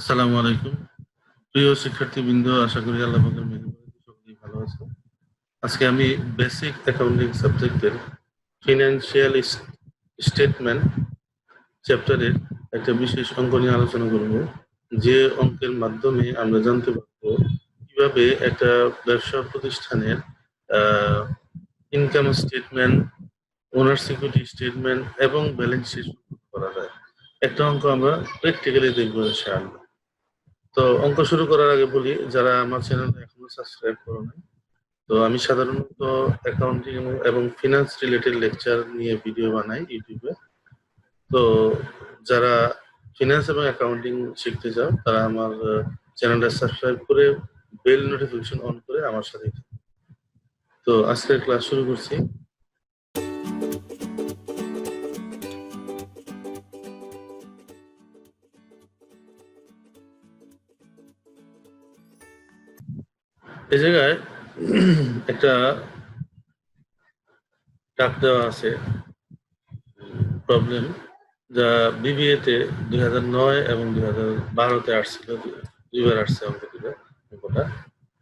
আসসালামু আলাইকুম প্রিয় শিক্ষার্থীবৃন্দ, আশা করি আল্লাহ পাকের মেহেরবানিতে সকলেই ভালো আছেন। আজকে আমি বেসিক অ্যাকাউন্টিং সাবজেক্টের ফিনান্সিয়াল স্টেটমেন্ট চ্যাপ্টারের একটা বিশেষ অঙ্ক নিয়ে আলোচনা করব। যে অঙ্কের মাধ্যমে আমরা জানতে পারবো কিভাবে একটা ব্যবসা প্রতিষ্ঠানের income statement, owner's equity statement এবং ব্যালেন্স শিট করা যায়। একটা অঙ্ক আমরা প্র্যাকটিক্যালি দেখবো ইনশাআল্লাহ। তো অঙ্ক শুরু করার আগে বলি, যারা আমার চ্যানেল এখনো সাবস্ক্রাইব করো নাই, তো আমি সাধারণত অ্যাকাউন্টিং এবং ফিনান্স রিলেটেড লেকচার নিয়ে ভিডিও বানাই ইউটিউবে। তো যারা ফিনান্স এবং অ্যাকাউন্টিং শিখতে চাও তারা আমার চ্যানেলটা সাবস্ক্রাইব করে বেল নোটিফিকেশন অন করে আমার সাথে থাকো। তো আজকের ক্লাস শুরু করছি। এই জায়গায় একটা ডাক দেওয়া আছে প্রবলেম, যা বিবিএ তে 2009 এবং 2012-তে আসছিল, দুইবার আসছে অঙ্কটা।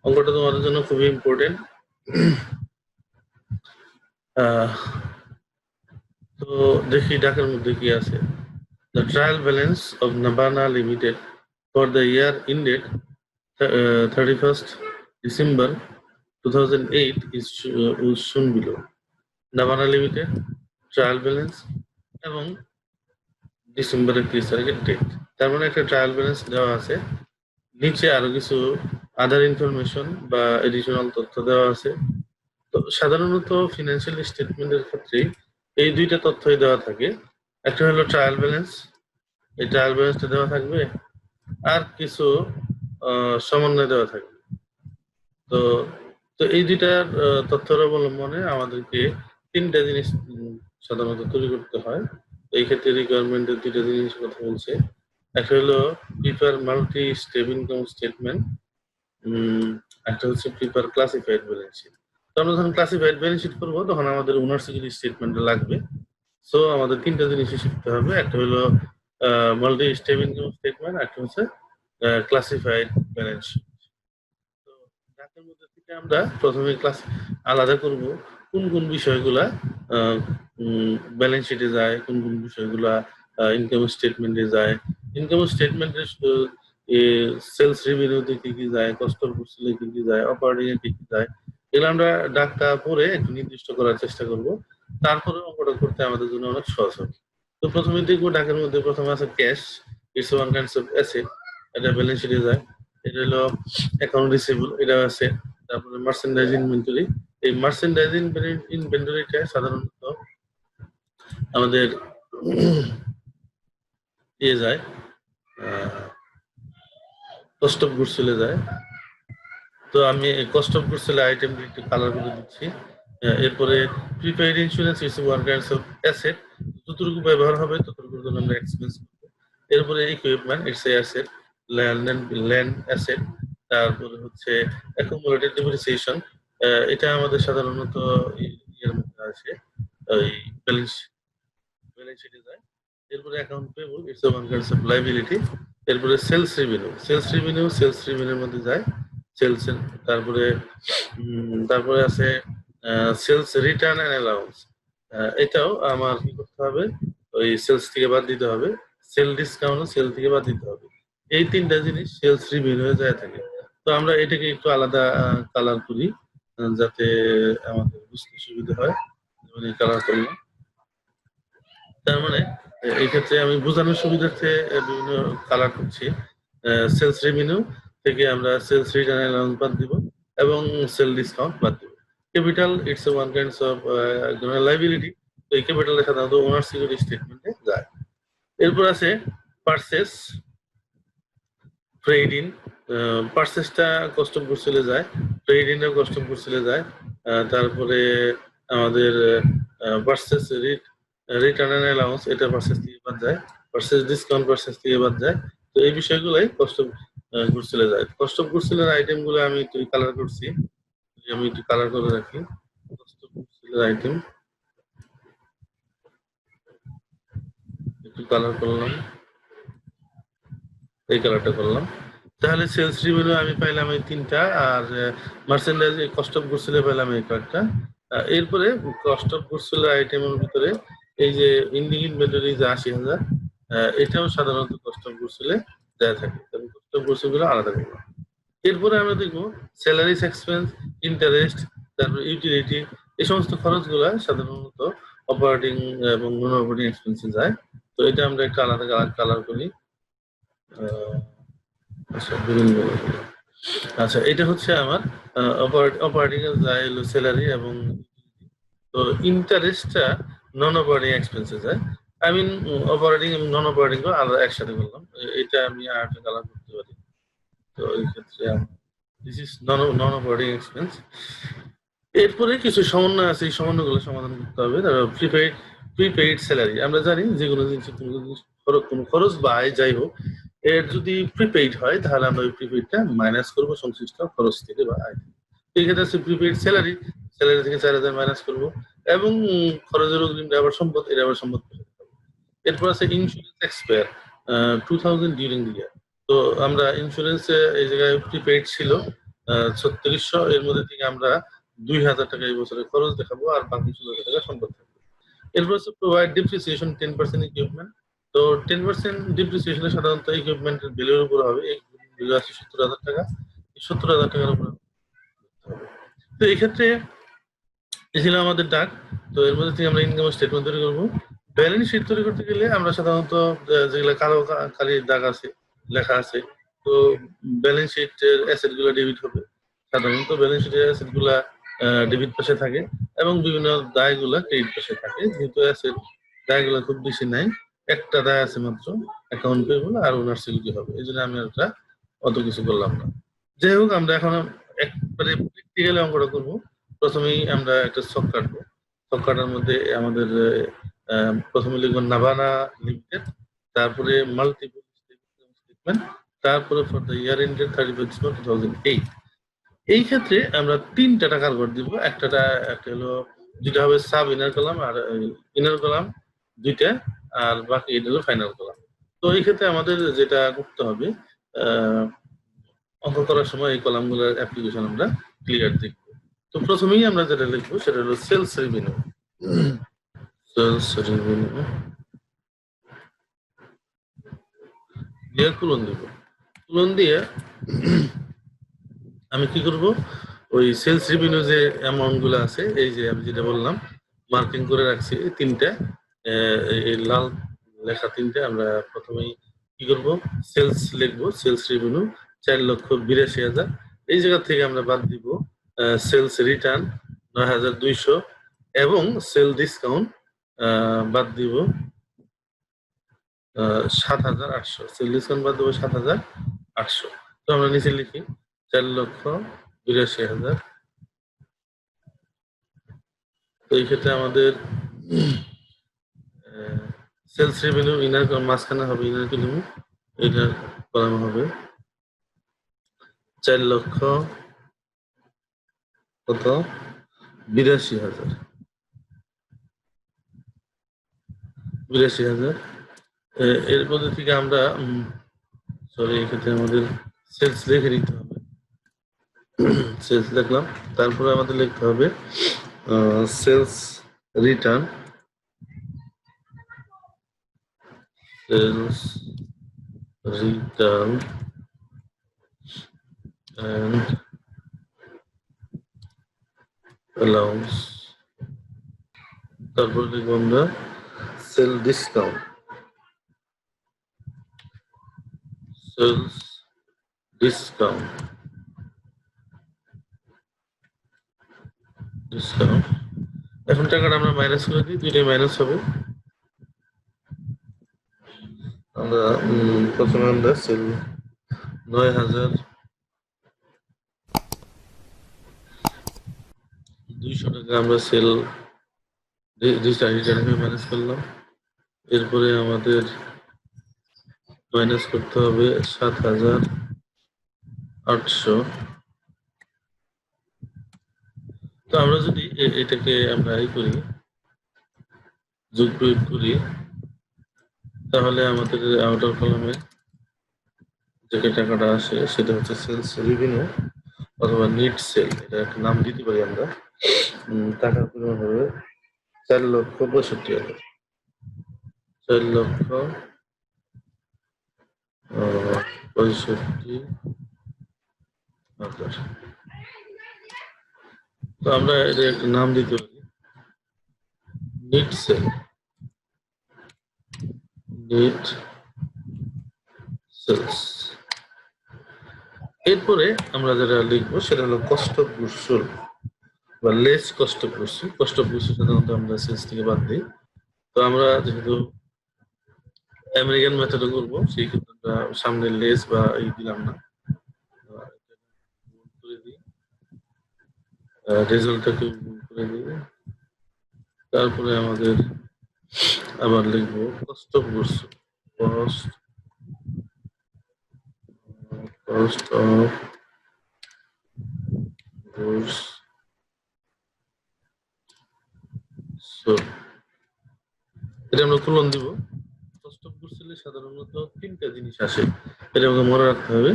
অঙ্কটা তোমাদের জন্য খুবই ইম্পর্টেন্ট। তো দেখি ডাকের মধ্যে কি আছে। The trial balance of Nabana Limited for the year ended 31st December 2008 is shown below. Nabana Limited trial balance এবং ডিসেম্বরের 30 তারিখের ডেট। তার মানে একটা ট্রায়াল ব্যালেন্স দেওয়া আছে, নিচে আরো কিছু আদার ইনফরমেশন বা এডিশনাল তথ্য দেওয়া আছে। তো সাধারণত ফিনান্সিয়াল স্টেটমেন্টের ক্ষেত্রে এই দুইটা তথ্যই দেওয়া থাকে। একটা হলো ট্রায়াল ব্যালেন্স, এই ট্রায়াল ব্যালেন্সটা দেওয়া থাকবে, আর কিছু সমন্বয় দেওয়া থাকবে। তো তো এই দুইটার তথ্যের অবলম্বনে আমাদেরকে তিনটা জিনিস সাধারণত তৈরি করতে হয়। এই ক্ষেত্রে রিকোয়ারমেন্টের দুইটা জিনিস কথা বলছে। একটা হলো prepare multi step income statement, একটা হচ্ছে প্রিপেয়ার ক্লাসিফাইড ব্যালেন্স শিট। তো আমরা যখন ক্লাসিফাইড ব্যালেন্স শিট করবো তখন আমাদের ওনার সিকিউরিটি স্টেটমেন্ট লাগবে। সো আমাদের তিনটা জিনিসই শিখতে হবে। একটা হলো মাল্টি স্টেপ ইনকাম স্টেটমেন্ট, একটা হচ্ছে ক্লাসিফাইড ব্যালেন্স শিট। তো ডাকের মধ্যে থেকে আমরা প্রথমে ক্লাস আলাদা করব কোন কোন বিষয়গুলা ব্যালেন্স শিটে যায়, কোন কোন বিষয়গুলা ইনকাম স্টেটমেন্টে যায়। ইনকাম স্টেটমেন্টের সেলস রেভিনিউতে কি কি যায়, কস্ট অফ গুডস কি কি যায়, অপারেটিং এ কি কি যায়, এগুলো আমরা ডাকটা পরে একটু নির্দিষ্ট করার চেষ্টা করব। তারপরে অঙ্কটা করতে আমাদের জন্য অনেক সহজ হবে। তো প্রথমে দেখবো ডাকের মধ্যে প্রথমে আছে cash, it's one kinds of asset, এটা ব্যালেন্স শিটে যায়। এটা হলো অ্যাকাউন্ট রিসিভেবল, এটা আছে। তারপরে মার্চেন্ডাইজ ইনভেন্টরি, এই মার্চেন্ডাইজ ইনভেন্টরিটা সাধারণত আমাদের ইয়ে যায়, কস্ট অফ গুডস চলে যায়। তো আমি কস্ট অফ গুডস চলে আইটেম একটু কালার করে দিচ্ছি। এরপরে prepaid insurance is one kinds of asset, যতটুকু ব্যবহার হবে ততটুকুর জন্য আমরা এক্সপেন্স করব। এরপরে equipment, it's a asset, land asset. তারপরে হচ্ছে অ্যাকুমুলেটেড ডেপ্রিসিয়েশন, এটা আমাদের সাধারণত ইয়ের মধ্যে আসে, ওই ব্যালেন্স শিটে যায়। এরপরে account payable, it's one kinds of liability. এরপরে সেলস রেভিনিউর মধ্যে যায় সেলস। তারপরে তারপরে আছে সেলস রিটার্ন এন্ড অ্যালাউন্স, এটাও আমার কি করতে হবে, ওই সেলস থেকে বাদ দিতে হবে। সেল ডিসকাউন্ট সেল থেকে বাদ দিতে হবে। এই তিনটা জিনিস সেলস রেভিনিউ যায় থাকে। তো আমরা এটাকে একটু আলাদা কালার করি যাতে আমাদের বুঝতে সুবিধা হয়। যেমন এই কালার করলাম। তার মানে এই ক্ষেত্রে আমি বোঝানোর সুবিধার্থে বিভিন্ন কালার করছি। সেলস রেভিনিউ থেকে আমরা সেলস রিটার্ন অ্যালাউন্স বাদ দিব এবং সেল ডিসকাউন্ট বাদ দিব। Capital, it's one kinds of liability. তো এই ক্যাপিটালের সাধারণত ওনার সিকিউরিটি স্টেটমেন্টে যায়। এরপর আছে পারচেস, ট্রেড ইন। পারচেসটা কস্ট অফ গুডস চলে যায়, ট্রেড ইনের কস্ট অফ গুডস চলে যায়। তারপরে আমাদের পারচেস রিটার্ন এন্ড অ্যালাউন্স, এটা পারচেস থেকে বাদ যায়। পারচেস ডিসকাউন্ট পারচেস থেকে বাদ যায়। তো এই বিষয়গুলোই কস্ট অফ গুডস চলে যায়। কস্ট অফ গুডস এর আইটেমগুলো আমি একটু কালার করছি, আমি একটু কালার করে রাখি। কস্ট অফ গুডস এর আইটেম একটু কালার করলাম। এই কালারটা করলাম। তাহলে সেলস রেভিনিউ আমি পাইলাম এই তিনটা, আর মার্চেন্ডাইজ কস্ট অফ গুডস সেলে পাইলাম এই কয়েকটা। এরপরে কস্ট অফ গুডস সেলের আইটেমের ভিতরে এই যে ইন্ডিং ইনভেন্টরি যে ৮০,০০০, এটাও সাধারণত কস্ট অফ গুডস সেলে দেয়া থাকে, তবে কস্ট অফ গুডস গুলো আলাদা করলাম। এরপরে আমরা দেখবো স্যালারিস এক্সপেন্স, ইন্টারেস্ট, তারপর ইউটিলিটি, এই সমস্ত খরচগুলো সাধারণত অপারেটিং এবং নন অপারেটিং এক্সপেন্সে যায়। তো এটা আমরা একটা আলাদা কালার করি। আচ্ছা, বিভিন্ন আচ্ছা, এটা হচ্ছে আমার অপারেটিং এর যায় হলো স্যালারি এবং তো ইন্টারেস্টটা নন অপারেটিং এক্সপেন্সে যায়। আই মিন অপারেটিং এবং নন অপারেটিং আলাদা একসাথে করলাম। এটা আমি আর একটা কালার করতে পারি। তো এই ক্ষেত্রে this is non operating expense. এরপরে কিছু সমন্বয় আছে, এই সমন্বয়গুলো সমাধান করতে হবে। প্রিপেইড স্যালারি, আমরা জানি যে কোনো জিনিস কোনো খরচ বা আয় যাই হোক, এর যদি প্রিপেইড হয় তাহলে আমরা ওই প্রিপেইডটা মাইনাস করবো সংশ্লিষ্ট খরচ থেকে বা আয় থেকে। এই ক্ষেত্রে আছে প্রিপেইড স্যালারি, স্যালারি থেকে ৪,০০০ মাইনাস করবো, এবং খরচের অগ্রিম আবার সম্পদ, এটা আবার সম্পদ। এরপর আছে ইন্স্যুরেন্স এক্সপায়ার 2000 ডিউরিং দি ইয়ার। তো আমরা ইন্স্যুরেন্সে এই জায়গায় প্রিপেইড ছিল ৩৬০০, এর মধ্যে থেকে আমরা ২,০০০ টাকা এই বছরে খরচ দেখাবো, আর বাকি ১৬,০০০ টাকা সম্পদ থাকবে। এরপর হচ্ছে প্রোভাইড ডিপ্রিসিয়েশন 10% ইকুইপমেন্ট। তো 10% ডিপ্রিসিয়েশন সাধারণত ইকুইপমেন্টের ভ্যালুর উপর হবে। এই ভ্যালু আছে ৭০,০০০ টাকা, ৭০,০০০ টাকার উপর। তো এই ক্ষেত্রে এই ছিল আমাদের ডাক। তো এর মধ্যে থেকে আমরা ইনকাম স্টেটমেন্ট তৈরি করবো। ব্যালেন্স শিট তৈরি করতে গেলে আমরা সাধারণত যেগুলো কালো কালির দাগ আছে, লেখা আছে, তো ব্যালেন্স শিটের অ্যাসেট গুলো ডেবিট হবে। সাধারণত ব্যালেন্স শিটের অ্যাসেট গুলা ডেবিট পাশে থাকে এবং বিভিন্ন দায় গুলা ক্রেডিট পাশে থাকে। যেহেতু অ্যাসেট দায় গুলা খুব বেশি নাই, একটা দায় আছে মাত্র, অ্যাকাউন্ট পেয়েবল আর ওনার সিকিউরিটি হবে, এই জন্য আমি একটা অত কিছু করলাম না। যাই হোক, আমরা এখন একবারে প্র্যাকটিক্যালি অঙ্কটা করবো। প্রথমেই আমরা একটা ছক কাটবো। ছক কাটার মধ্যে আমাদের প্রথমে লিখবো নাভানা লিমিটেড, তারপরে মাল্টিপল স্টেটমেন্ট, তারপরে for the year ended 31 December 2008। এই ক্ষেত্রে আমরা তিনটা টাকার ঘর দিব। একটা হলো, দুইটা হবে সাব ইনার কলাম আর ইনার কলাম দুইটা, আর বাকি এটা হলো ফাইনাল কলাম। তো এই ক্ষেত্রে আমাদের যেটা করতে হবে, অঙ্ক করার সময় এই কলামগুলোর অ্যাপ্লিকেশন আমরা ক্লিয়ার দেখব। তো প্রথমেই আমরা যেটা লিখবো সেটা হলো সেলস রেভিনিউ। সেলস রেভিনিউ দিয়ে কুলন দিব। কুলন দিয়ে আমি কি করব, ওই সেলস রেভিনিউ যে অ্যামাউন্ট গুলো আছে, এই যে আমি যেটা বললাম মার্কিং করে রাখছি তিনটা, এই লাল লেখা তিনটা, আমরা প্রথমেই কি করব, সেলস লিখবো। Sales revenue 4,82,000। এই জায়গা থেকে আমরা বাদ দিব সেলস রিটার্ন 9,200 এবং সেল ডিসকাউন্ট বাদ দিব 7,800। সেল ডিসকাউন্ট বাদ দেবো 7,800। তো আমরা নিচে লিখি 4,82,000। তো এই ক্ষেত্রে আমাদের সেলস রেভিনিউ ইনার মাঝখানে হবে, ইনার কলাম, এটা কলাম হবে 4,82,000। 82,000 এর মধ্যে থেকে আমরা সরি, এক্ষেত্রে আমাদের সেলস লিখে নিতে হবে। সেলস লিখলাম, তারপরে আমাদের লিখতে হবে sales return, sales return and allowance, তারপরে লিখবো আমরা sale discount, sales discount, discount. এখন টাকাটা আমরা মাইনাস করে দিই, দুইটাই মাইনাস হবে। আমরা প্রথমে আমরা সেল 9,200 টাকা আমরা সেল রিটার্ন মাইনাস করলাম। এরপরে আমাদের মাইনাস করতে হবে 7,800। তো আমরা যদি এটাকে আমরা করি, যোগ প্রয়োগ করি, তাহলে আমাদের আউটার কলামে থেকে টাকাটা আসে সেটা হচ্ছে সেলস রেভিনিউ অথবা নেট সেল, এটা একটা নাম দিতে পারি আমরা। টাকার পরিমাণ হবে 4,65,000। 4,65,000। তো আমরা এটা একটা নাম দিতে পারি নেট সেল, নেট সেলস। এরপরে আমরা যেটা লিখবো সেটা হলো কস্ট অফ গুডস সোল্ড বা less cost of goods. Cost of goods সাধারণত আমরা সেলস থেকে বাদ দিই। তো আমরা যেহেতু আমেরিকান মেথডে করবো সেই ক্ষেত্রে আমরা সামনে লেস বা এই দিলাম না, করে দিই রেজাল্টটাকে করে দিই। তারপরে আমাদের আবার লিখবো cost of goods, cost of goods sold, এটা আমরা কোলন দিব। কস্ট অফ গুডস সেলে সাধারণত তিনটা জিনিস আসে, এটা আমাকে মনে রাখতে হবে।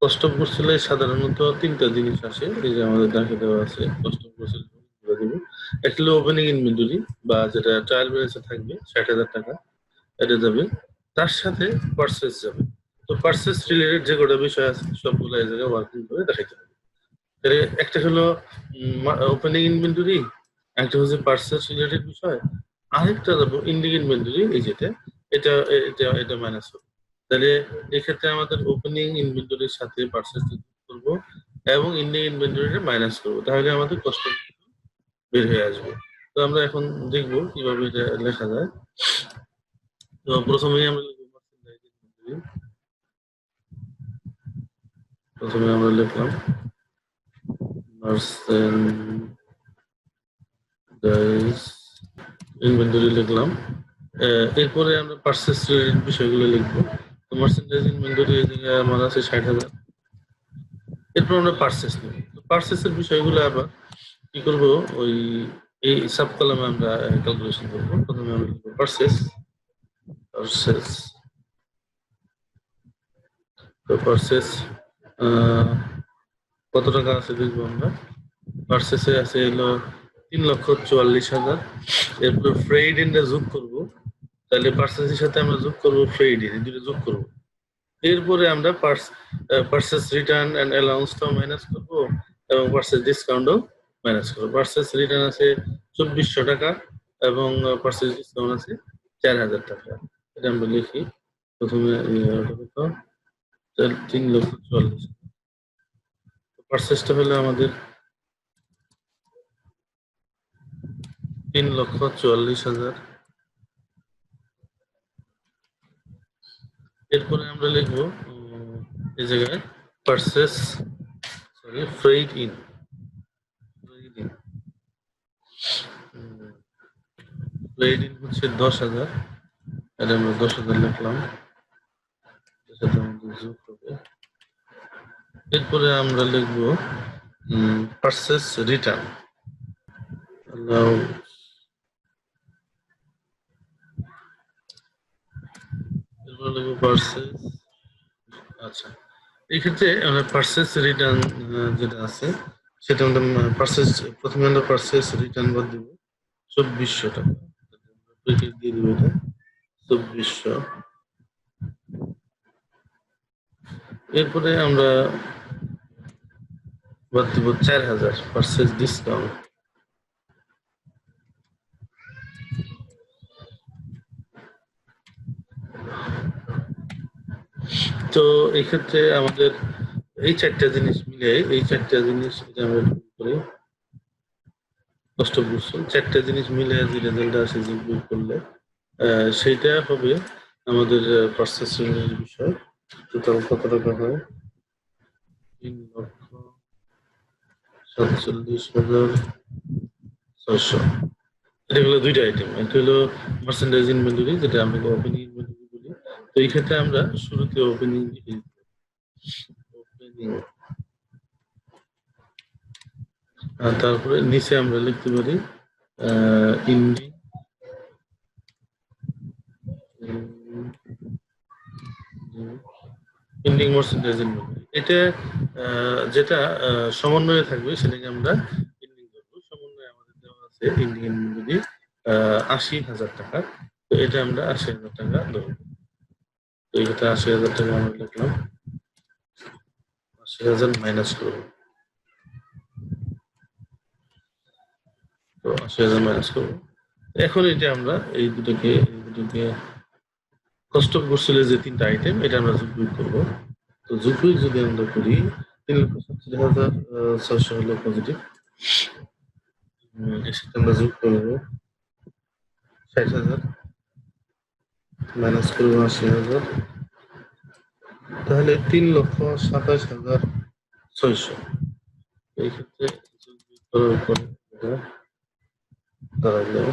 কস্ট অফ গুডস সেলে সাধারণত তিনটা জিনিস আসে, এই যে আমাদের দেখে দেওয়া আছে কস্ট অফ গুডস দেব। একটা হলো ওপেনিং ইনভেন্টরি বা যেটা ট্রায়াল ব্যালেন্সে থাকবে 60,000 টাকা, এটা যাবে। তার সাথে পারচেস যাবে। তো পারচেস রিলেটেড যে কটা বিষয় আছে সবগুলো এই জায়গায় ওয়ার্কিং করে দেখাইতে হবে। একটা হলো ওপেনিং ইনভেন্টরি, একটা হচ্ছে পারচেস রিলেটেড বিষয়, আরেকটা যাবো ইন্ডিং ইনভেন্টরি, এই যেটা এটা এটা এটা মাইনাস হবে। তাহলে এক্ষেত্রে আমাদের ওপেনিং ইনভেন্টরির সাথে পারচেস করবো এবং ইন্ডিং ইনভেন্টরিটা মাইনাস করবো, তাহলে আমাদের কষ্ট বের হয়ে আসবে। তো আমরা এখন দেখবো কিভাবে এটা লেখা যায়। তো প্রথমেই আমরা লিখবো প্রথমে আমরা লিখলাম মার্চেন্ডাইজ ইনভেন্টরি লিখলাম। এরপরে আমরা পারচেস রিলেটেড বিষয়গুলো লিখবো। তো মার্চেন্ডাইজ ইনভেন্টরি এই জায়গায় আমার আছে 60,000। এরপর আমরা পারচেস নেব। তো পারচেসের বিষয়গুলো আবার কি করব, ওই এই সাব কলামে আমরা ক্যালকুলেশন করব। প্রথমে আমরা লিখব পারচেস, পারচেস। তো পারচেস কত টাকা আছে দেখবো আমরা। পারচেসে আছে হলো 3,44,000। এরপর ফ্রেড ইনটা যোগ করব, তাহলে পারচেসের সাথে আমরা যোগ করব ফ্রেড ইন, দুটো যোগ করব। এরপরে আমরা পারচেস রিটার্ন এন্ড অ্যালাউন্সটাও মাইনাস করব এবং পারচেস ডিসকাউন্টও মাইনাস করব। পারচেস রিটার্ন আছে 2,400 টাকা এবং পারচেস ডিসকাউন্ট আছে 4,000 টাকা। এটা আমরা লিখি প্রথমে 3,44,000। পারচেসটা হলো আমাদের 3,44,000। এরপরে আমরা লিখবো এই জায়গায় purchase Fred in, Fred in হচ্ছে 10,000। এটা আমরা 10,000 লিখলাম। এরপরে আমরা লিখবো পারচেস রিটার্ন, এরপরে লিখবো পারচেস। আচ্ছা, এই ক্ষেত্রে আমরা পারচেস রিটার্ন যেটা আছে সেটা আমরা পারচেস, প্রথমে আমরা পারচেস রিটার্ন বাদ দিব 2,400 টাকা দিয়ে দিব, এটা 2,400। এরপরে আমরা বাদ দিব 4,000 পারচেস ডিসকাউন্ট। তো এই ক্ষেত্রে আমাদের এই চারটা জিনিস মিলে, এই চারটা জিনিস আমরা করি কষ্ট বুঝছো, চারটা জিনিস মিলে যে রেজাল্ট আসে যে যোগ করলে সেইটা হবে আমাদের পারচেসিং এর বিষয়। টোটাল কত টাকা হয়? 3,47,600। এটা হলো দুইটা আইটেম, একটা হলো মার্চেন্ডাইজ ইনভেন্টরি যেটা আমরা ওপেনিং ইনভেন্টরি বলি। তো এই ক্ষেত্রে আমরা শুরুতে ওপেনিং আর তারপরে নিচে আমরা লিখতে পারি ending, ending percentage in memory, এটা যেটা সমন্বয়ে থাকবে সেটাকে আমরা এন্ডিং ধরবো। সমন্বয়ে আমাদের দেওয়া আছে এন্ডিং ইন মেমোরি ৮০,০০০ টাকা, তো এটা আমরা ৮০,০০০ টাকা ধরবো। তো এটা ৮০,০০০ টাকা আমরা লিখলাম, ৮০,০০০ মাইনাস করবো, তো ৮০,০০০ মাইনাস করবো। এখন এটা আমরা এই দুটোকে কষ্ট করছিল যে তিনটা আইটেম, এটা আমরা যোগ করবো। তো যোগ যদি আমরা করি ৩,৬৭,৬০০ হলো পজিটিভ, এর সাথে আমরা যোগ করবো ৬০,০০০ মাইনাস করবো ৮০,০০০, তাহলে ৩,২৭,৬০০। এই ক্ষেত্রে যোগ করার পরে দাঁড়াইলো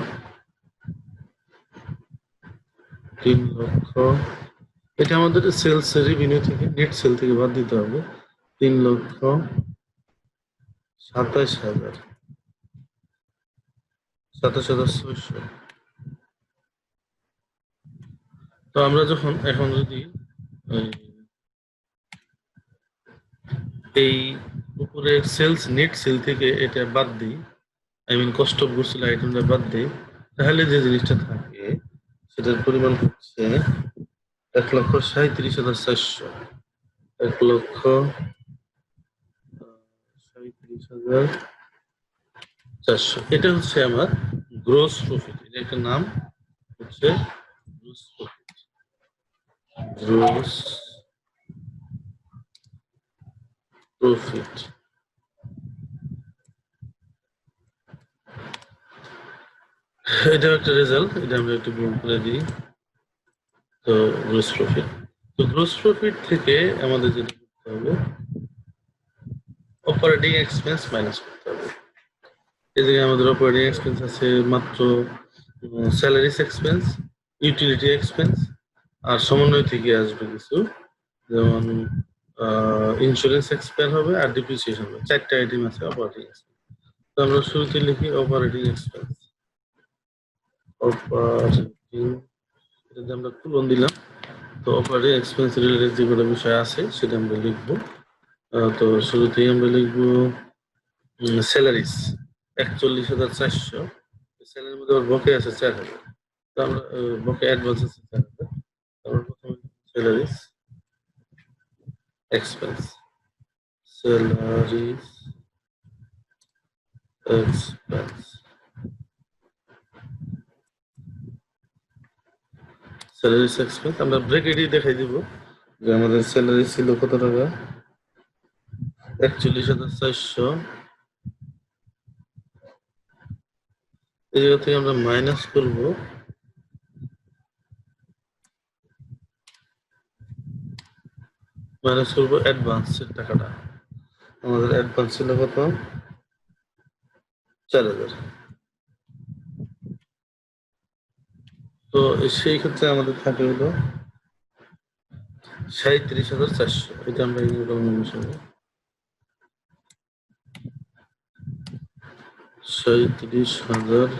৩,০০,০০০, এটা আমাদের সেলস রেভিনিউ থেকে, নেট সেল থেকে বাদ দিতে হবে। ৩,২৭,৬০০। তো আমরা যখন এখন যদি এই উপরের সেলস নেট সেল থেকে এটা বাদ দিই, I mean cost of goods আইটেমটা বাদ দিই, তাহলে যে জিনিসটা থাকে সেটার পরিমাণ হচ্ছে ১,৩৭,৪০০। ১,৩৭,৪০০, এটা হচ্ছে আমার গ্রোস প্রফিট। এটা একটা নাম হচ্ছে গ্রোস প্রফিট। গ্রোস প্রফিট, এটা একটা রেজাল্ট, এটা আমরা একটু গুণ করে দিই। তো গ্রোস প্রফিট, তো গ্রোস প্রফিট থেকে আমাদের যেটা করতে হবে অপারেটিং এক্সপেন্স মাইনাস করতে হবে। এই জায়গায় আমাদের অপারেটিং এক্সপেন্স আছে মাত্র স্যালারিস এক্সপেন্স, ইউটিলিটি এক্সপেন্স, আর সমন্বয় থেকে আসবে কিছু, যেমন ইন্স্যুরেন্স এক্সপেন্স হবে আর ডিপ্রিসিয়েশন হবে। 4টা আইটেম আছে অপারেটিং এক্সপেন্স। তো আমরা শুরুতে লিখি অপারেটিং এক্সপেন্স। অপারেটিং, এটা আমরা তুলন দিলাম। তো অপারেটিং এক্সপেন্স রিলেটেড যেগুলো বিষয় আছে সেটা আমরা লিখবো। তো শুরুতেই আমরা লিখবো স্যালারিস ৪১,৪০০। স্যালারির মধ্যে আবার বকে আছে ৪,০০০, তো আমরা বকে অ্যাডভান্স আছে ৪,০০০। আমরা প্রথমে salaries expense, salaries expense, salaries expense আমরা ব্র্যাকেটই দেখাই দিব যে আমাদের স্যালারি ছিল কত টাকা, ৪১,৪০০। এই জায়গা থেকে আমরা মাইনাস করব অ্যাডভান্সের টাকাটা। আমাদের অ্যাডভান্স ছিল কত, ৪,০০০। তো সেই ক্ষেত্রে আমাদের থাকে হলো ৩৭,৪০০। এটা আমরা ইউরো অনুসারে ৩৭,০০০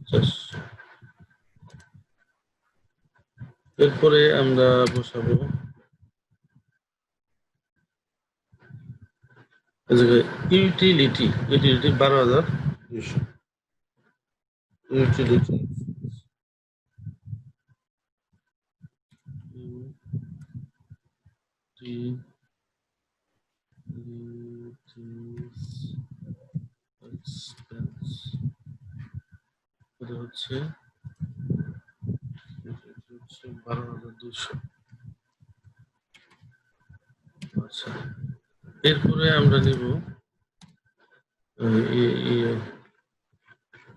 400। এরপরে আমরা বসাবো ইউটিলিটি ১২,২০০। ইউটিলিটি এক্সপেন্স, এটা হচ্ছে ১২,২০০। আচ্ছা, এরপরে আমরা নিব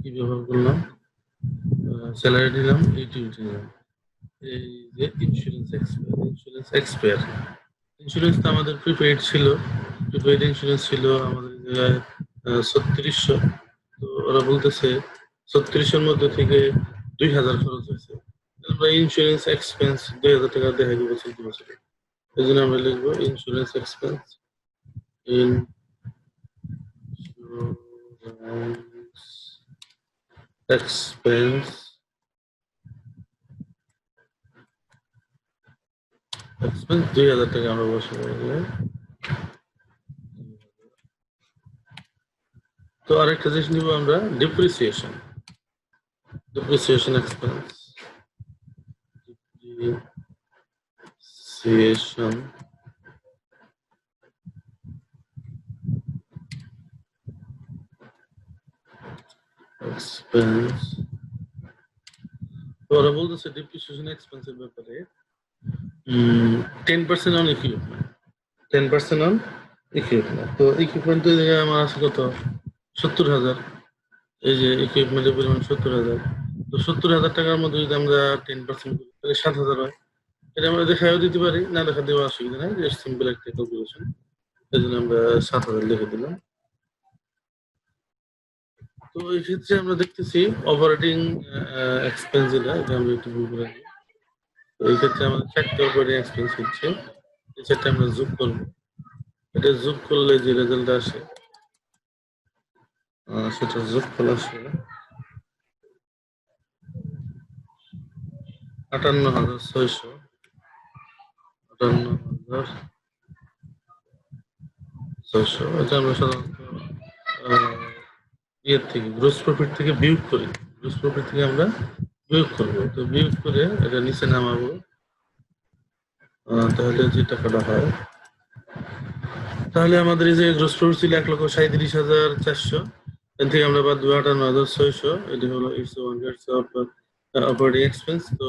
কি ব্যবহার করলাম, স্যালারি দিলাম, ইউটিলিটি দিলাম। এই যে ইন্স্যুরেন্স এক্সপায়ার, ইন্স্যুরেন্স তো আমাদের প্রিপেইড ছিল, প্রিপেইড ইন্স্যুরেন্স ছিল আমাদের জায়গায় ৩৬০০। তো ওরা বলতেছে ৩৬০০-র মধ্যে থেকে ২,০০০ খরচ হয়েছে, আমরা ইন্স্যুরেন্স এক্সপেন্স ২,০০০ টাকা দেখাই দিব চলতি বছরে। এই জন্য আমরা লিখবো ইন্স্যুরেন্স এক্সপেন্স, expense 2000 টাকা আমরা বসাবো। তো আরেকটা জিনিস নিব আমরা, ডিপ্রিসিয়েশন এক্সপেন্স, ডিপ্রিসিয়েশন এক্সপেন্স। তো ওরা বলতেছে ডিপ্রিসিয়েশন এক্সপেন্সের ব্যাপারে 10% অন ইকুইপমেন্ট, 10% অন ইকুইপমেন্ট। তো ইকুইপমেন্টের জায়গায় আমার আছে কত, 70,000। এই যে ইকুইপমেন্টের পরিমাণ 70,000। তো 70,000 টাকার মধ্যে যদি আমরা 10% করি তাহলে 7,000 হয়। এটা আমরা দেখাও দিতে পারি, না দেখা দেওয়া অসুবিধা নাই, জাস্ট সিম্পল একটা ক্যালকুলেশন। এই জন্য আমরা 7,000 লিখে দিলাম। তো এই ক্ষেত্রে আমরা দেখতেছি অপারেটিং এক্সপেন্স যেটা, এটা আমরা একটু ভুল করে দিই। তো এই ক্ষেত্রে আমাদের 4টা অপারেটিং এক্সপেন্স হচ্ছে, এই 4টা আমরা যোগ করবো। এটা যোগ করলে যে রেজাল্ট আসে সেটা যোগ করলে আসে 58,600, 58,600। এটা আমরা সাধারণত ইয়ের থেকে, গ্রোস প্রফিট থেকে বিয়োগ করি। গ্রোস প্রফিট থেকে আমরা বিয়োগ করবো। তো বিয়োগ করে এটা নিচে নামাবো, তাহলে যে টাকাটা হয়, তাহলে আমাদের এই যে গ্রোস প্রফিট ছিল 1,37,400, এখান থেকে আমরা বাদ দেবো 58,600। এটি হলো ইটস অপারেটিং এক্সপেন্স। তো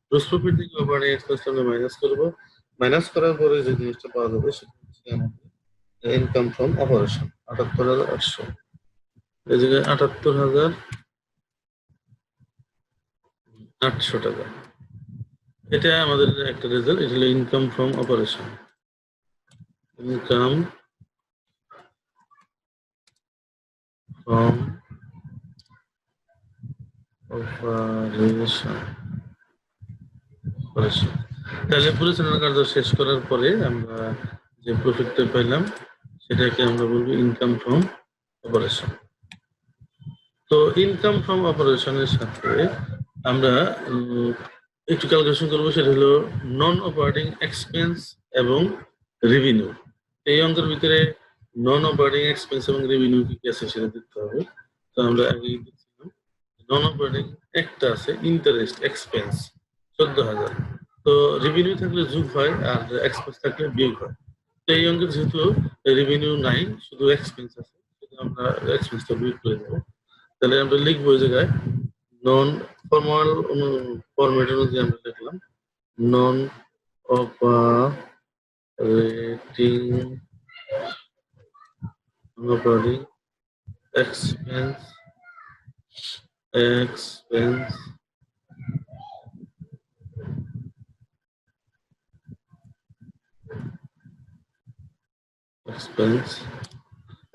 গ্রোস প্রফিট থেকে অপারেটিং এক্সপেন্স আমরা মাইনাস করবো। মাইনাস করার পরে যে জিনিসটা পাওয়া যাবে সেটা হচ্ছে ইনকাম ফ্রম অপারেশন 78,800। এই জায়গায় 78,800 টাকা। এটা আমাদের একটা রেজাল্ট। এটা হলো income from operation, income from operation. তাহলে পরিচালনা কার্য শেষ করার পরে আমরা যে প্রফিটটা পেলাম সেটাকে আমরা বলবো ইনকাম ফ্রম অপারেশন। তো ইনকাম ফ্রম অপারেশনের সাথে আমরা একটু ক্যালকুলেশন করবো, সেটা হলো নন অপারেটিং এক্সপেন্স এবং রেভিনিউ। এই অঙ্কের ভিতরে নন অপারেটিং এক্সপেন্স এবং রেভিনিউ কি কি আছে সেটা দেখতে হবে। তো আমরা আগে দেখছিলাম নন অপারেটিং একটা আছে ইন্টারেস্ট এক্সপেন্স 14,000। তো রেভিনিউ থাকলে যোগ হয় আর এক্সপেন্স থাকলে বিয়োগ হয়। তো এই অঙ্কের যেহেতু রেভিনিউ নাই, শুধু এক্সপেন্স আছে, সেটা আমরা এক্সপেন্সটা বিয়োগ করে দেবো। তাহলে আমরা লিখবো এই জায়গায় নন ফর্মাল ফরম্যাট অনুযায়ী আমরা লিখলাম নন অপারেটিং এক্সপেন্স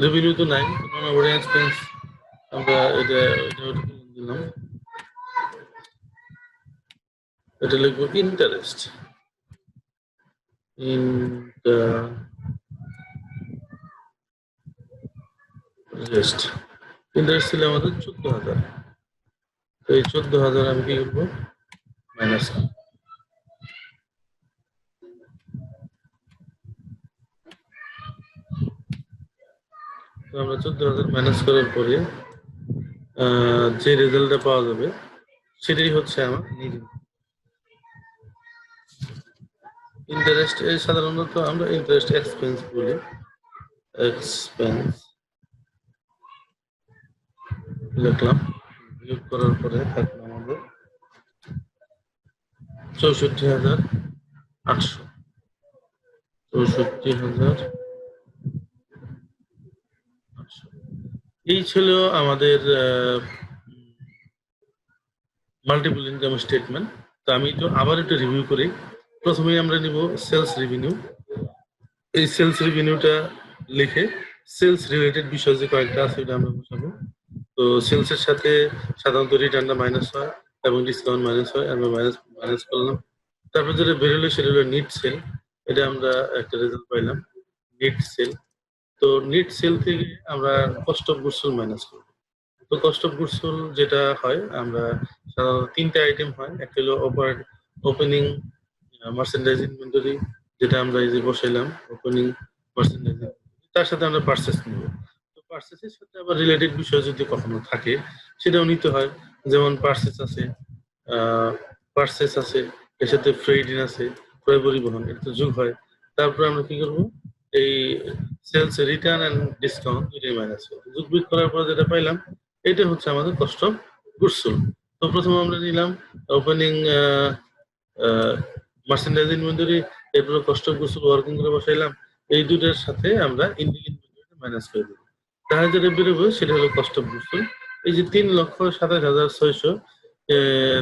রেভিনিউ তো নাই, নন অপারেটিং এক্সপেন্স আমরা এটা দিলাম, এটা লিখবো ইন্টারেস্ট। ইন্টারেস্ট ছিল আমাদের 14,000। তো এই 14,000 আমি কি করবো, মাইনাস। তো আমরা 14,000 মাইনাস করার পরে যে রেজাল্টটা পাওয়া যাবে সেটাই হচ্ছে আমার ইন্টারেস্ট। সাধারণত আমরা ইন্টারেস্ট এক্সপেন্স বলি, এক্সপেন্স লিখলাম। বিয়োগ করার পরে থাকলো আমাদের 64,800। 64,800 এই ছিল আমাদের মাল্টিপল ইনকাম স্টেটমেন্ট। তো আমি তো আবার একটু রিভিউ করি। প্রথমে আমরা নিব সেলস রেভিনিউ। এই সেলস রেভিনিউটা লিখে সেলস রিলেটেড বিষয় যে কয়েকটা আছে এটা আমরা বসাবো। তো সেলসের সাথে সাধারণত রিটার্নটা মাইনাস হয় এবং ডিসকাউন্ট মাইনাস হয়, আমরা মাইনাস করলাম। তারপর যেটা বেরোলো সেটা হলো নিট সেল। এটা আমরা একটা রেজাল্ট পাইলাম, নিট সেল। তো নিট সেল থেকে আমরা cost of goods sold minus করব। তো কস্ট অফ গুডস সোল্ড যেটা হয়, আমরা সাধারণত তিনটা আইটেম হয়। একটা হলো ওপেনিং মার্চেন্ডাইজ ইনভেন্টরি, যেটা আমরা এই যে বসাইলাম ওপেনিং মার্চেন্ডাইজ, তার সাথে আমরা পারচেস নিব। তো পারচেসের সাথে আবার রিলেটেড বিষয় যদি কখনো থাকে সেটাও নিতে হয়। যেমন পার্সেস আছে, এর সাথে ফ্রেডিং আছে, ক্রয় পরিবহন, এটা তো যোগ হয়। তারপরে আমরা কি করব, এই সেলস রিটার্ন এন্ড ডিসকাউন্ট দুইটাই মাইনাস করব। যোগ বিয়োগ করার পর যেটা পাইলাম এটা হচ্ছে আমাদের কস্ট অফ গুডস সোল্ড। তো প্রথমে আমরা নিলাম ওপেনিং মার্চেন্ডাইজ ইনভেন্টরি, এরপর cost of goods sold working করে বসাইলাম। এই দুইটার সাথে আমরা ইন্ডিং ইনভেন্টরি মাইনাস করে দেব। তাহলে যেটা বেরোবে সেটা হলো কস্ট অফ গুডস সোল্ড। এই যে 3,27,600,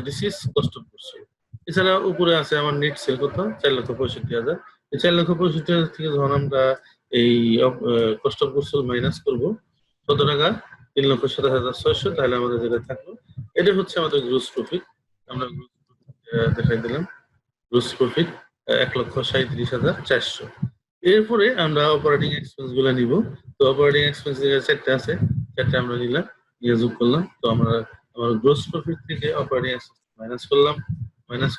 this is cost of goods sold. এছাড়া উপরে আছে আমার নেট সেল কত, 4,65,000। এই 4,65,000 থেকে যখন আমরা এই cost of goods sold minus করবো কত টাকা, 3,27,600, তাহলে আমাদের যেটা থাকলো এটা হচ্ছে আমাদের গ্রোস প্রফিট। আমরা গ্রোস প্রফিট দেখাই দিলাম, গ্রোস প্রফিট 1,37,400। এরপরে আমরা অপারেটিং এক্সপেন্স গুলো নিব। তো অপারেটিং এক্সপেন্স চারটে আছে, চারটে আমরা নিলাম, নিয়ে যোগ করলাম। তো আমরা আমার গ্রোস প্রফিট থেকে অপারেটিং এক্সপেন্স মাইনাস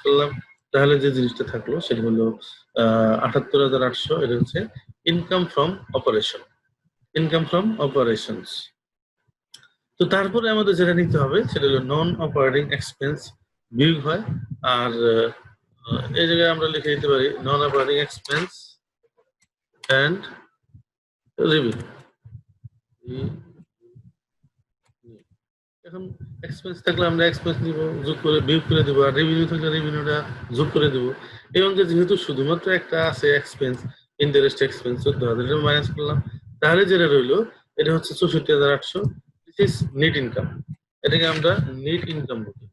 করলাম, তাহলে যে জিনিসটা থাকলো সেটা হলো 78,800। এটা হচ্ছে ইনকাম ফ্রম অপারেশনস। তো তারপরে আমাদের যেটা নিতে হবে সেটা হলো নন অপারেটিং এক্সপেন্স বিয়োগ হয়। আর এই জায়গায় আমরা লিখে দিতে পারি নন অপারেটিং এক্সপেন্স অ্যান্ড রেভিনিউ। এখন এক্সপেন্স থাকলে আমরা এক্সপেন্স নিব, যোগ করে বিয়োগ করে দেবো, আর রেভিনিউ থাকলে রেভিনিউটা যোগ করে দেবো। এই অঙ্কে যেহেতু শুধুমাত্র একটা আছে এক্সপেন্স, ইন্টারেস্ট এক্সপেন্স 14,000 মাইনাস করলাম, তাহলে যেটা রইলো এটা হচ্ছে 64,800। This is net income. এটাকে আমরা নেট ইনকাম বলি।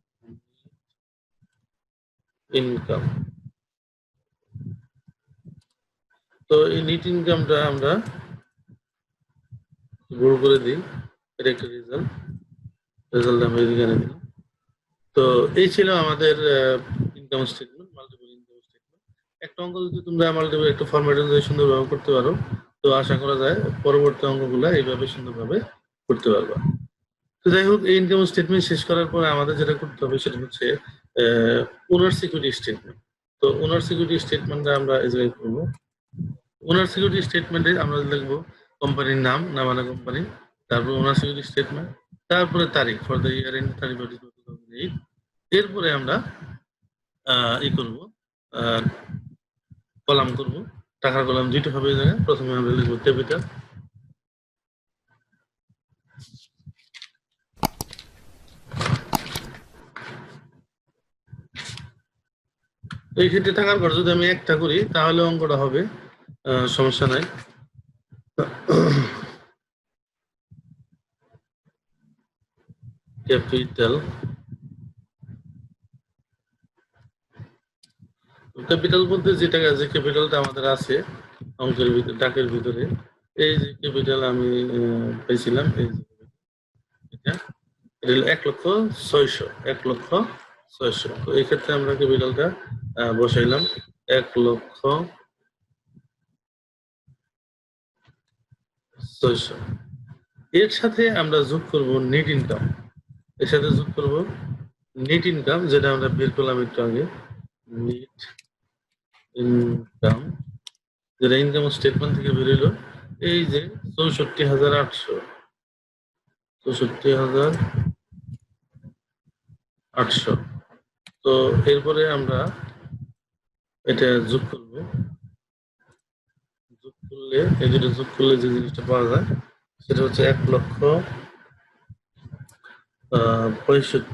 ইনকাম। তো এই নেট ইনকামটা আমরা বড় করে দিই, এটা একটা রেজাল্ট আমরা এদিকে এনে দিলাম। তো এই ছিল আমাদের income statement, multiple income statement. একটা অঙ্ক যদি তোমরা মাল্টিপল একটা ফরম্যাটে যদি সুন্দরভাবে করতে পারো, তো আশা করা যায় পরবর্তী অঙ্কগুলো এইভাবে সুন্দরভাবে করতে পারবা। তো যাই হোক, এই ইনকাম স্টেটমেন্ট শেষ করার পরে আমাদের যেটা করতে হবে সেটা হচ্ছে ওনার সিকিউরিটি স্টেটমেন্ট। তো ওনার সিকিউরিটি স্টেটমেন্টটা আমরা এই জায়গায় করবো। ওনার সিকিউরিটি স্টেটমেন্টে আমরা লিখবো কোম্পানির নাম, নামানা কোম্পানি, তারপর ওনার সিকিউরিটি স্টেটমেন্ট, তারপরে তারিখ ফর দ্য ইয়ার এন্ড 31/12/2008। এরপরে আমরা ই করবো, কলাম করবো, টাকার কলাম দুইটা হবে এই জায়গায়। প্রথমে আমরা লিখবো ক্যাপিটাল, এই ক্ষেত্রে টাকার ঘর যদি আমি একটা করি তাহলে অঙ্কটা হবে, সমস্যা নাই। ক্যাপিটাল, ক্যাপিটাল বলতে যে টাকা, যে ক্যাপিটালটা আমাদের আছে অঙ্কের ভিতরে, টাকের ভিতরে, এই যে ক্যাপিটাল আমি পেয়েছিলাম, এই যে এটা, এটা হলো 1,06,000, 1,06,000। তো এই ক্ষেত্রে আমরা ক্যাপিটালটা বসাইলাম 1,06,000। এর সাথে আমরা যোগ করব নেট ইনকাম, এর সাথে যোগ করব নেট ইনকাম, যেটা আমরা বের করলাম একটু আগে। নেট ইনকাম, যেটা ইনকাম স্টেটমেন্ট থেকে বেরোলো, এই যে 64,800, 64,800। তো এরপরে আমরা এটা যোগ করব, যোগ করলে এই দুটো যোগ করলে যে জিনিসটা পাওয়া যায় সেটা হচ্ছে 1,65,400,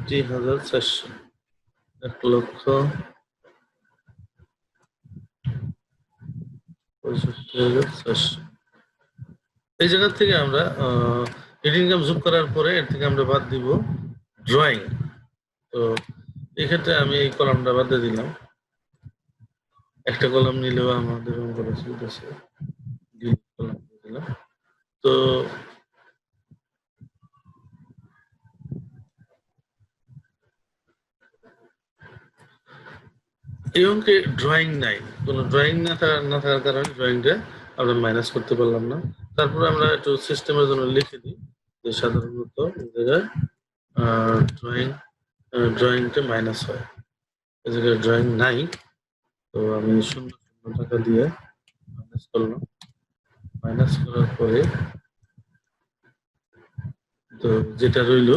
1,65,400। এই জায়গা থেকে আমরা নেট ইনকাম যোগ করার পরে এর থেকে আমরা বাদ দিব ড্রয়িং। তো এক্ষেত্রে আমি এই কলামটা বাদ দিয়ে দিলাম, একটা কলাম নিলেও আমাদের অঙ্কটা চলতেছে, কলাম দিলাম। তো এই অঙ্কে ড্রয়িং নাই, কোনো ড্রয়িং না থাকার কারণে ড্রয়িংটা আমরা মাইনাস করতে পারলাম না। তারপরে আমরা একটু সিস্টেমের জন্য লিখে দিই যে সাধারণত এই জায়গায় ড্রয়িং ড্রয়িংটা মাইনাস হয়, এই জায়গায় ড্রয়িং নাই, তো আমি শূন্য শূন্য টাকা দিয়ে মাইনাস করলাম। মাইনাস করার পরে তো যেটা রইল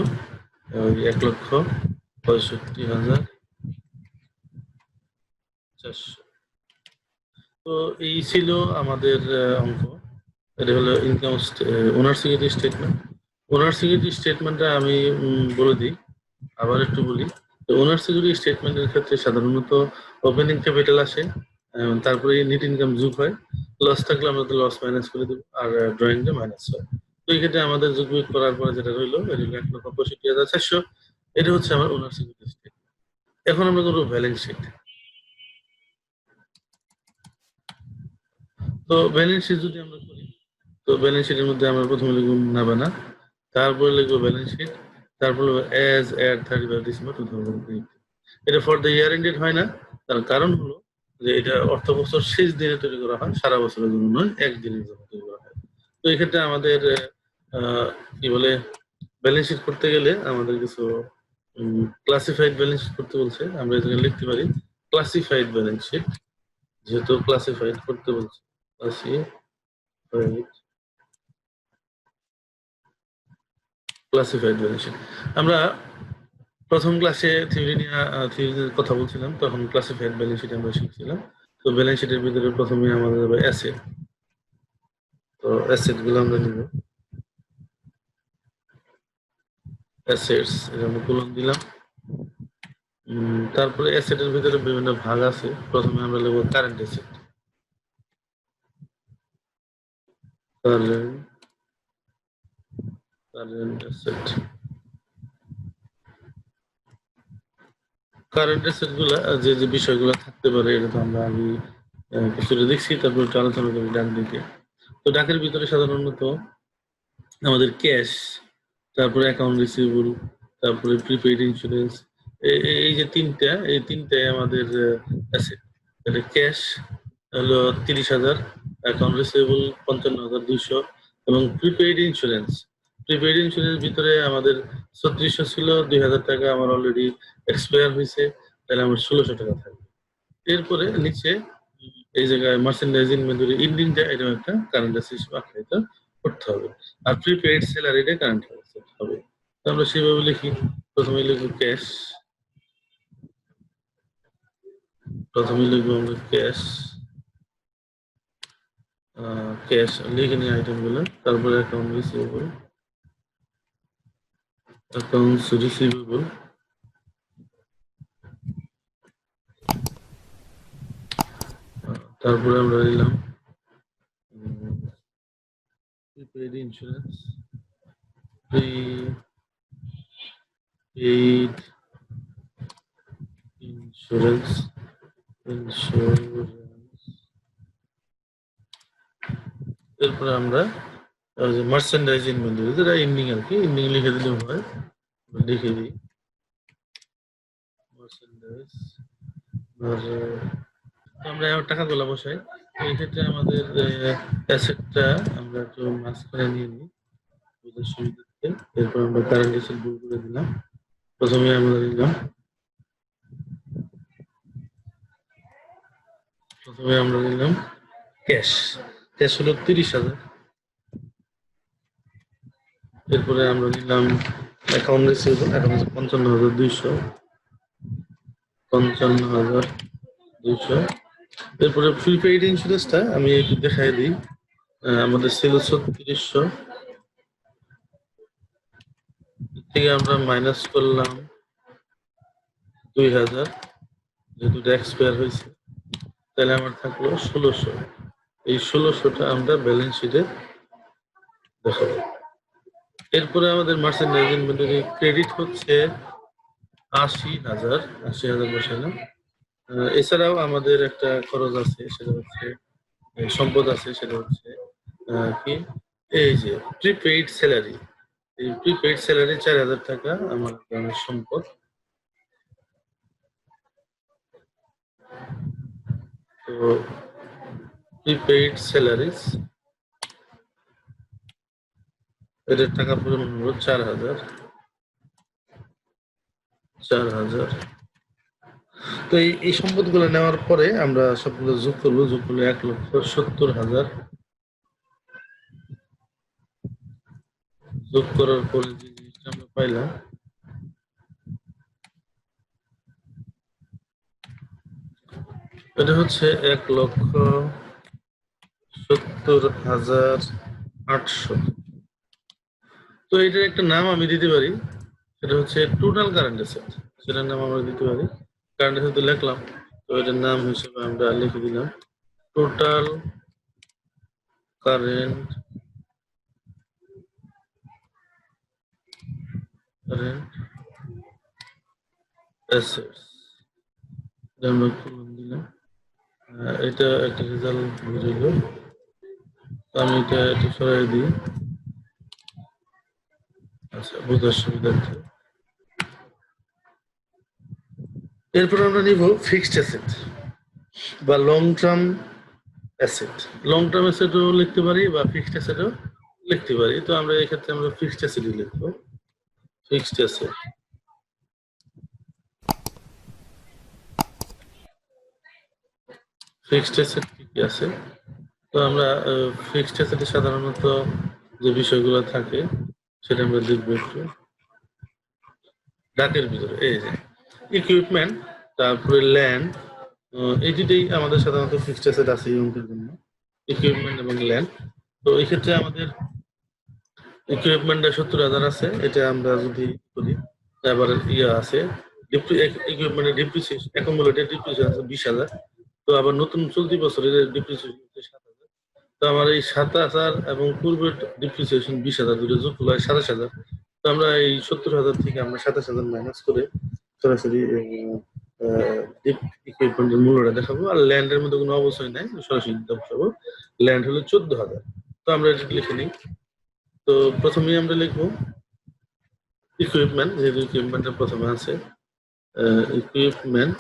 ওই 1,65,400। তো এই ছিল আমাদের অঙ্ক। এটা হলো income owner's equity statement. Owner's equity স্টেটমেন্টটা আমি বলে দিই, আবার একটু বলি। তো ওনার সিকিউরিটি স্টেটমেন্টের ক্ষেত্রে সাধারণত ওপেনিং ক্যাপিটাল আসে, তারপরে নেট ইনকাম যোগ হয়, লস থাকলে আমরা তো লস মাইনাস করে দেবো, আর ড্রয়িংটা মাইনাস হয়। তো এই ক্ষেত্রে আমাদের যোগ বিয়োগ করার পরে যেটা রইলো এটা হলো 1,65,400। এটা হচ্ছে আমার ওনার সিকিউরিটি স্টেটমেন্ট। এখন আমরা করবো ব্যালেন্স শিট। তো ব্যালেন্স শিট যদি আমরা করি, তো ব্যালেন্স শিটের মধ্যে আমরা প্রথমে লিখবো নাবানা, তারপরে লিখবো ব্যালেন্স শিট, তারপরে অ্যাজ এট 31 ডিসেম্বর 2023। এটা ফর দ্য ইয়ার এন্ডেড হয় না, তার কারণ হলো যে এটা অর্থ বছর শেষ দিনে তৈরি করা হয়, সারা বছরের জন্য নয়, একদিনের জন্য তৈরি করা হয়। তো এই ক্ষেত্রে আমাদের কি বলে ব্যালেন্স শিট করতে গেলে আমাদের কিছু ক্লাসিফাইড ব্যালেন্স শিট করতে বলছে, আমরা এখানে লিখতে পারি ক্লাসিফাইড ব্যালেন্স শিট, যেহেতু ক্লাসিফাইড করতে বলছে। ক্লাসিফাইড ব্যালেন্স শিট আমরা প্রথম ক্লাসে থিওরি নিয়ে থিওরির কথা বলছিলাম, তখন ক্লাসিফাইড ব্যালেন্স শিট আমরা শিখছিলাম। তো ব্যালেন্স শিটের ভিতরে প্রথমে আমাদের অ্যাসেট, তো অ্যাসেট গুলো আমরা নিব, অ্যাসেটস এটা আমরা কলম দিলাম। তারপরে অ্যাসেটের ভিতরে বিভিন্ন ভাগ আছে, প্রথমে আমরা লিখব current asset, current asset. Current asset গুলা যে যে বিষয়গুলো থাকতে পারে এটা তো আমরা আগে কিছুটা দেখছি, তারপর একটু আলোচনা করি ডাক দিকে। তো ডাকের ভিতরে সাধারণত আমাদের ক্যাশ, তারপরে অ্যাকাউন্ট রিসিভেবল, তারপরে প্রিপেইড ইন্স্যুরেন্স, এই যে তিনটা, এই তিনটাই আমাদের অ্যাসেট। তাহলে ক্যাশ হলো 30,000, অ্যাকাউন্ট রিসিভেবল 55,200, এবং প্রিপেইড ইন্স্যুরেন্স, প্রিপেইড ইন্স্যুরেন্স ভিতরে আমাদের 3600 ছিল, 2,000 টাকা আমার অলরেডি এক্সপায়ার হয়েছে, তাহলে আমার 1600 টাকা থাকবে। এরপরে নিচে এই জায়গায় মার্চেন্ডাইজ ইনভেন্টরি ইন্ডিংটা, এটা একটা কারেন্ট অ্যাসেট হিসেবে আখ্যায়িত করতে হবে, আর প্রিপেইড স্যালারিটা কারেন্ট অ্যাসেট হবে। তো আমরা সেভাবে লিখি, প্রথমে লিখবো ক্যাশ, প্রথমে লিখবো আমরা ক্যাশ, ক্যাশ লিখে নিই আইটেমগুলো, তারপরে অ্যাকাউন্ট রিসিভেবল, অ্যাকাউন্টস রিসিভেবল, তারপরে আমরা নিলাম prepaid insurance, prepaid insurance, insurance. এরপরে আমরা মার্চেন্ডাইজ ইনভেন্টরি, যেটা ইন্ডিং আর কি, ইন্ডিং লিখে দিলেও হয়, লিখে দিই মার্চেন্ডাইজ। আর আমরা এবার টাকাগুলো বসাই, এই ক্ষেত্রে আমাদের অ্যাসেটটা আমরা একটু মাঝখানে নিয়ে নিই বুঝার সুবিধার্থে। এরপর আমরা কারেন্ট অ্যাসেট বের করে দিলাম, প্রথমে আমরা নিলাম, প্রথমে আমরা নিলাম ক্যাশ, ক্যাশ হলো 30,000। এরপরে আমরা নিলাম অ্যাকাউন্ট রিসিভেবল, অ্যাকাউন্ট 55,200, 55,200। এরপরে প্রিপেইড ইন্স্যুরেন্সটা আমি একটু দেখাই দিই, আমাদের ছিল 3600, থেকে আমরা মাইনাস করলাম 2,000, যেহেতু এক্সপায়ার হয়েছে, তাহলে আমার থাকলো 1600। এই 1600টা আমরা ব্যালেন্স শিটে দেখাবো। এরপরে আমাদের মার্চেন্ডাইজ ইনভেন্টরি ক্রেডিট হচ্ছে 80,000, 80,000 বসালাম। এছাড়াও আমাদের একটা খরচ আছে, সেটা হচ্ছে সম্পদ আছে, সেটা হচ্ছে কি, এই যে প্রিপেইড স্যালারি, এই প্রিপেইড স্যালারি 4,000 টাকা আমার গ্রামের সম্পদ। তো প্রিপেইড স্যালারিজ এটার টাকা পরিমাণ হলো 4,000। তো এই সম্পদগুলো নেওয়ার পরে আমরা সবগুলো যোগ করবো, যোগ করলে 1,70,000। যোগ করার পরে যে জিনিসটা আমরা পাইলাম, এটা হচ্ছে 1,70,800। তো এটার একটা নাম আমি দিতে পারি, সেটা হচ্ছে টোটাল কারেন্ট অ্যাসেট। সেটার নাম আমরা দিতে পারি, কারেন্ট অ্যাসেট লিখলাম। তো এটার নাম হিসেবে আমরা লিখে দিলাম টোটাল কারেন্ট অ্যাসেটস। আমরা দিলাম। এটা একটা রেজাল্ট বেরোলো, আমি এটা একটু সরাই দিই, আচ্ছা বোঝার সুবিধার্থে। এরপর আমরা নিব ফিক্সড অ্যাসেট বা long term asset. Long term অ্যাসেটও লিখতে পারি বা ফিক্সড অ্যাসেটও লিখতে পারি। তো আমরা এক্ষেত্রে আমরা ফিক্সড অ্যাসেটই লিখবো। ফিক্সড অ্যাসেট, ফিক্সড অ্যাসেট কি কি আছে? তো আমরা ফিক্সড অ্যাসেটে সাধারণত যে বিষয়গুলো থাকে সেটা আমরা দেখবো একটু ডাকের ভিতরে। এই যে ইকুইপমেন্ট, তারপরে ল্যান্ড, এই দুটোই আমাদের সাধারণত ফিক্সড অ্যাসেট আছে এই অঙ্কের জন্য, ইকুইপমেন্ট এবং ল্যান্ড। তো এই ক্ষেত্রে আমাদের ইকুইপমেন্টটা 70,000 আছে, এটা আমরা যদি করি, তারপরে ইয়ে আছে ইকুইপমেন্টের ডিপ্রিসিয়েশন, অ্যাকুমুলেটেড ডিপ্রিসিয়েশন আছে 20,000। তো আবার নতুন চলতি বছরের ডিপ্রিসিয়েশন হচ্ছে 7,000। তো আমার এই 7,000 এবং পূর্বের ডিপ্রিসিয়েশন 20,000 দুটো যোগ করলে 27,000। তো আমরা এই 70,000 থেকে আমরা 27,000 মাইনাস করে সরাসরি ইকুইপমেন্টের মূল্যটা দেখাবো। আর ল্যান্ডের মধ্যে কোনো অবশ্যই নাই, সরাসরি দেখাবো। ল্যান্ড হলো 14,000। তো আমরা এটা লিখে নিই। তো প্রথমেই আমরা লিখবো ইকুইপমেন্ট, যেহেতু ইকুইপমেন্টের প্রথমে আছে ইকুইপমেন্ট।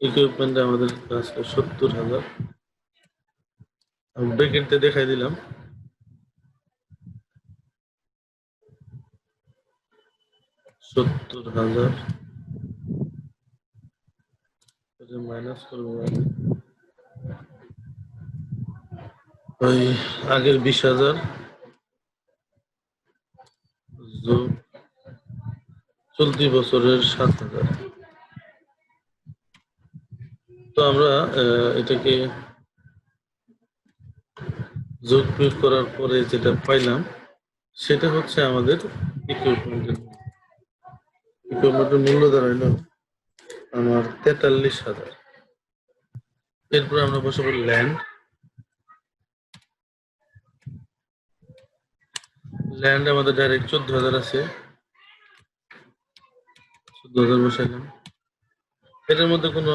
ইকুইপমেন্টে আমাদের আছে 70,000, ব্র্যাকেটে দেখাই দিলাম। মাইনাস করবো ওই আগের 20,000 যোগ চলতি বছরের 7,000। তো আমরা এটাকে যোগ বিয়োগ করার পরে যেটা পাইলাম সেটা হচ্ছে আমাদের ইকুইপমেন্টের মূল্য দাঁড়াইলো আমার 43,000। এরপর আমরা বসাবো ল্যান্ড। ল্যান্ড আমাদের ডাইরেক্ট 14,000 আছে, 14,000 বসাইলাম। এটার মধ্যে কোনো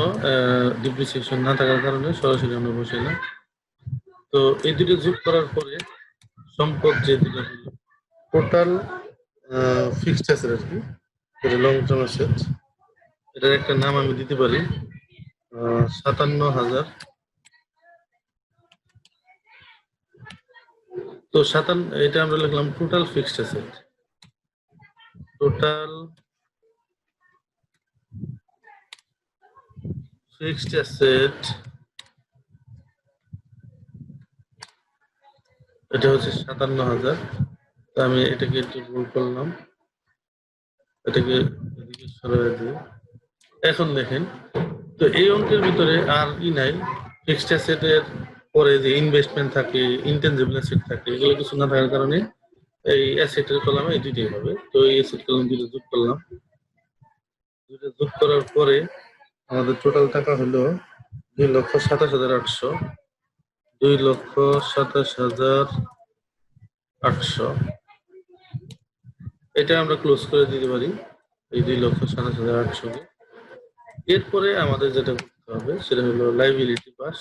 ডিপ্রিসিয়েশন না থাকার কারণে সরাসরি আমরা বসাইলাম। তো এই দুটো যোগ করার পরে সম্পদ যে দুটো হলো টোটাল ফিক্সড অ্যাসেট আর কি, এটা লং টার্ম অ্যাসেট। এটার একটা নাম আমি দিতে পারি 57,000। তো এটা আমরা লিখলাম total fixed asset. Total fixed asset এটা হচ্ছে 57,000। তো আমি এটাকে একটু ভুল করলাম, এটাকে এদিকে সরিয়ে দিয়ে। এখন দেখেন, তো এই অঙ্কের ভিতরে আর নাই, ফিক্সড অ্যাসেটের পরে যে ইনভেস্টমেন্ট থাকে, ইনটেনজিবল অ্যাসেট থাকে, এগুলো কিছু না থাকার কারণে এই অ্যাসেটের কলামে এই দুইটাই হবে। তো এই অ্যাসেট কলাম দুটো যোগ করলাম। দুটো যোগ করার পরে আমাদের টোটাল টাকা হলো 2,27,800। 2,27,800 এটা আমরা ক্লোজ করে দিতে পারি এই 2,27,800 কে। এরপরে আমাদের যেটা করতে হবে সেটা হলো লাইবিলিটি পাস।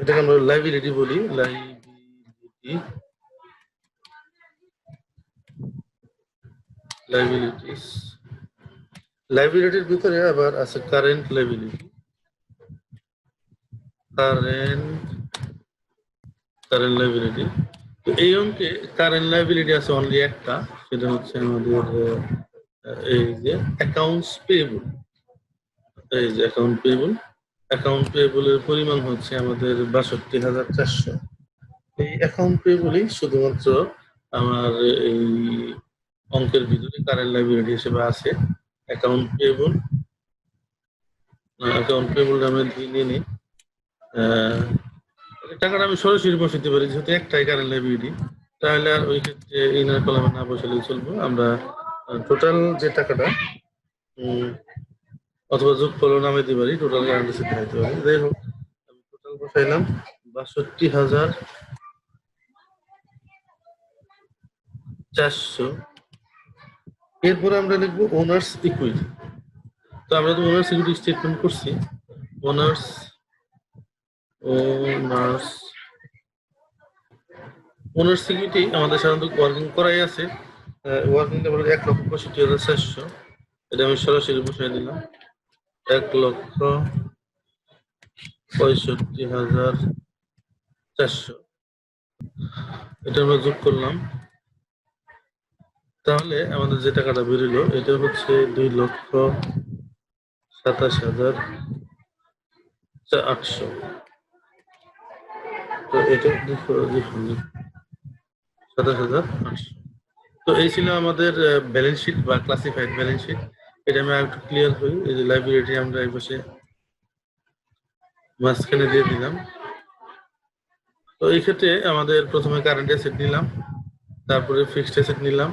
এটাকে আমরা লাইবিলিটি বলি, লাইবিলিটিস। লাইবিলিটির ভিতরে আবার আছে কারেন্ট লাইবিলিটি। Current liability. তো এই অঙ্কে কারেন্ট লাইবিলিটি আছে অনলি একটা, সেটা হচ্ছে আমাদের এই যে অ্যাকাউন্টস পেয়েবল। এই যে অ্যাকাউন্ট পেয়েবলের পরিমাণ হচ্ছে আমাদের ৬২,৪০০। এই অ্যাকাউন্ট পেয়েবলই শুধুমাত্র আমার এই অঙ্কের ভিতরে কারেন্ট লাইবিলিটি হিসেবে আছে। অ্যাকাউন্ট পেয়েবল আমি নিয়ে নিই। টাকাটা আমি সরাসরি বসাতে পারি, যেহেতু একটাই কারেন্ট লাইবিলিটি, তাহলে আর ওই ক্ষেত্রে ইনার কলামে না বসালেই চলবে। আমরা টোটাল যে টাকাটা অথবা যোগ করলেও নামাইতে পারি, টোটাল কারেন্ট অ্যাসেট নামাইতে পারি। যাই হোক, আমি টোটাল বসাইলাম ৬২,৪০০। এরপরে আমরা লিখবো ওনার্স ইকুইটি। তো আমরা তো ওনার্স ইকুইটি স্টেটমেন্ট করছি। ওনার্স ইকুইটি আমাদের সাধারণত ওয়ার্কিং করাই আছে। Working level ১,৬৫,৪০০। এটা আমি সরাসরি বসাই দিলাম ১,৬৫,৪০০। এটা আমরা যোগ করলাম, তাহলে আমাদের যে টাকাটা বেরোলো এটা হচ্ছে ২,২৭,৮০০। তো এটা ২৭,৮০০। তো এই ছিল আমাদের ব্যালেন্স শিট বা ক্লাসিফাইড ব্যালেন্স শিট। এটা আমি একটু ক্লিয়ার হই। এই যে লাইব্রেরিটি আমরা এই পাশে মাঝখানে দিয়ে দিলাম। তো এই ক্ষেত্রে আমাদের প্রথমে কারেন্ট অ্যাসেট নিলাম, তারপরে ফিক্সড অ্যাসেট নিলাম।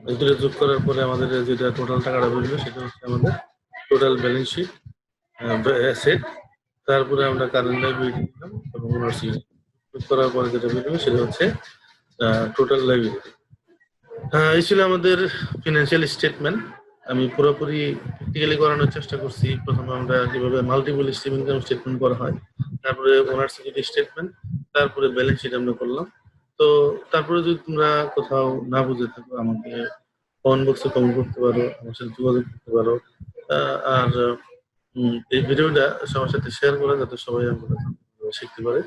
দুটো যোগ করার পরে আমাদের যেটা টোটাল টাকাটা বেরোলো সেটা হচ্ছে আমাদের টোটাল ব্যালেন্স শিট অ্যাসেট। তারপরে আমরা কারেন্ট লাইবিলিটি নিলাম এবং ওনার্স যোগ করার পরে যেটা বেরোবে সেটা হচ্ছে টোটাল লাইবিলিটি। এই ছিল আমাদের ফিনান্সিয়াল স্টেটমেন্ট। আমি পুরোপুরি প্র্যাকটিক্যালি করানোর চেষ্টা করছি। প্রথমে আমরা কিভাবে মাল্টিপল স্ট্রিম ইনকাম স্টেটমেন্ট করা হয়, তারপরে ওনার্স ইকুইটি স্টেটমেন্ট, তারপরে ব্যালেন্স শিট আমরা করলাম। তো তারপরে যদি তোমরা কোথাও না বুঝে থাকো, আমাকে কমেন্ট বক্সে কমেন্ট করতে পারো, আমার সাথে যোগাযোগ করতে পারো। আর এই ভিডিওটা সবার সাথে শেয়ার করা, যাতে সবাই আমরা শিখতে পারে।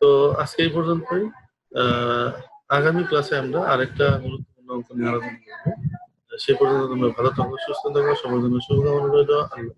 তো আজকে এই পর্যন্তই। আগামী ক্লাসে আমরা আরেকটা গুরুত্বপূর্ণ অঙ্ক নিয়ে আলোচনা করবো। সে পর্যন্ত তোমরা ভালো থাকো, সুস্থ থাকো, সবার জন্য শুভকামনা রইল। আল্লাহ।